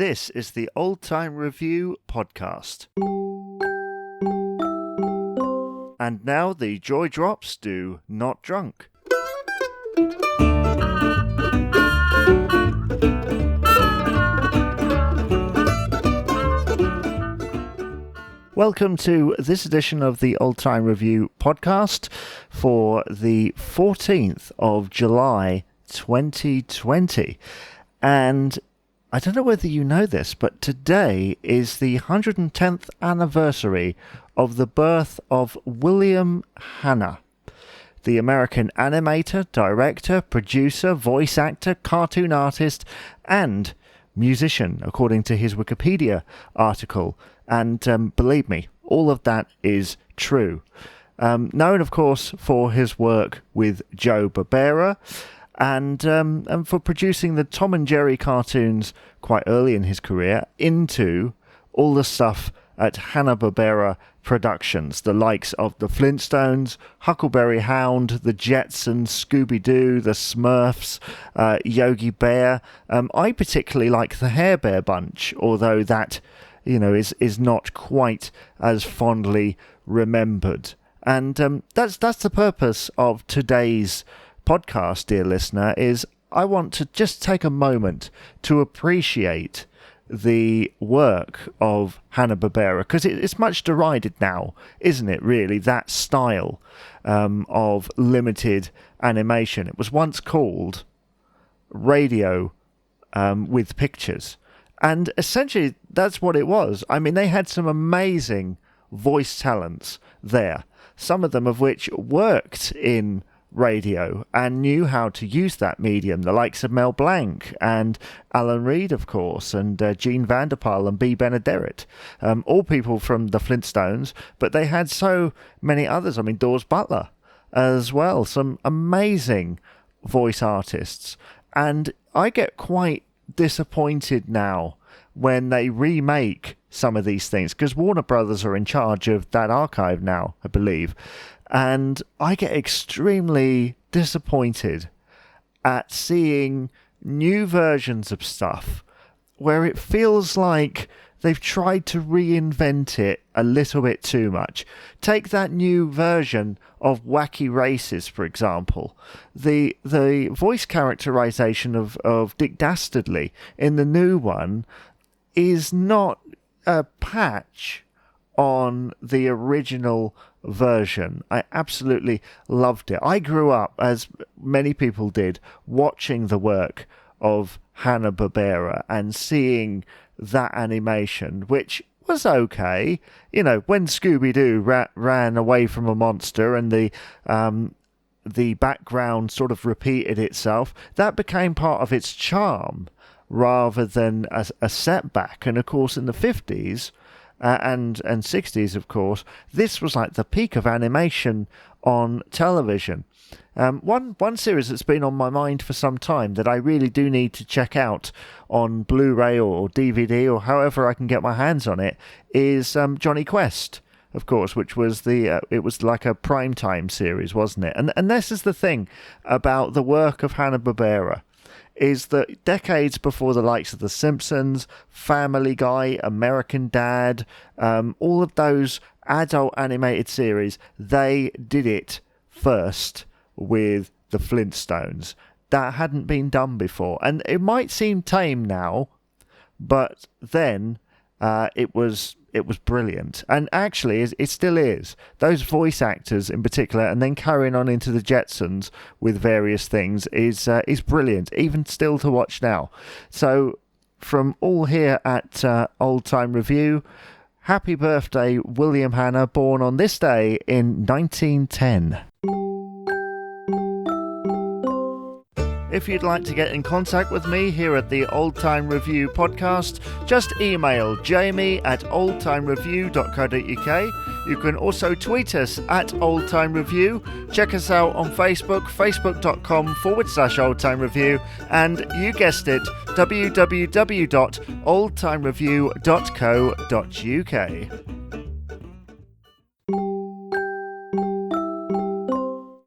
This is the Old Time Review podcast. And now the Joy Drops do Not Drunk. Welcome to this edition of the Old Time Review podcast for the 14th of July 2020. And I don't know whether you know this, but today is the 110th anniversary of the birth of William Hanna, the American animator, director, producer, voice actor, cartoon artist, and musician, according to his Wikipedia article. And believe me, all of that is true. Known, of course, for his work with Joe Barbera, and for producing the Tom and Jerry cartoons quite early in his career, into all the stuff at Hanna-Barbera Productions, the likes of the Flintstones, Huckleberry Hound, the Jetsons, Scooby-Doo, the Smurfs, Yogi Bear. I particularly like the Hair Bear bunch, although that, is not quite as fondly remembered. And that's the purpose of today's podcast, dear listener, is I want to just take a moment to appreciate the work of Hanna-Barbera, because it's much derided now, isn't it, really, that style of limited animation. It was once called radio with pictures, and essentially that's what it was. I mean, they had some amazing voice talents there, some of them of which worked in radio and knew how to use that medium, the likes of Mel Blanc and Alan Reed, of course, and Gene Vanderpyle and B. Benaderet, all people from the Flintstones, but they had so many others. I mean, Dawes Butler as well, some amazing voice artists. And I get quite disappointed now when they remake some of these things, because Warner Brothers are in charge of that archive now, I believe. And I get extremely disappointed at seeing new versions of stuff where it feels like they've tried to reinvent it a little bit too much. Take that new version of Wacky Races, for example. The voice characterization of Dick Dastardly in the new one is not a patch on the original version. I absolutely loved it. I grew up, as many people did, watching the work of Hanna-Barbera and seeing that animation, which was okay. When Scooby-Doo ran away from a monster and the background sort of repeated itself, that became part of its charm rather than a setback. And of course, in the 50s, and 60s, of course, this was like the peak of animation on television. One series that's been on my mind for some time that I really do need to check out on Blu-ray or DVD or however I can get my hands on it is Jonny Quest, of course, which was it was like a primetime series, wasn't it? And this is the thing about the work of Hanna-Barbera, is that decades before the likes of The Simpsons, Family Guy, American Dad, all of those adult animated series, they did it first with the Flintstones. That hadn't been done before. And it might seem tame now, but then it was brilliant. And actually, it still is. Those voice actors in particular, and then carrying on into the Jetsons with various things, is brilliant, even still to watch now. So from all here at Old Time Review, happy birthday, William Hanna, born on this day in 1910. If you'd like to get in contact with me here at the Old Time Review podcast, just email jamie@oldtimereview.co.uk. You can also tweet us at Old Time Review. Check us out on Facebook, facebook.com/Old Time Review. And you guessed it, www.oldtimereview.co.uk.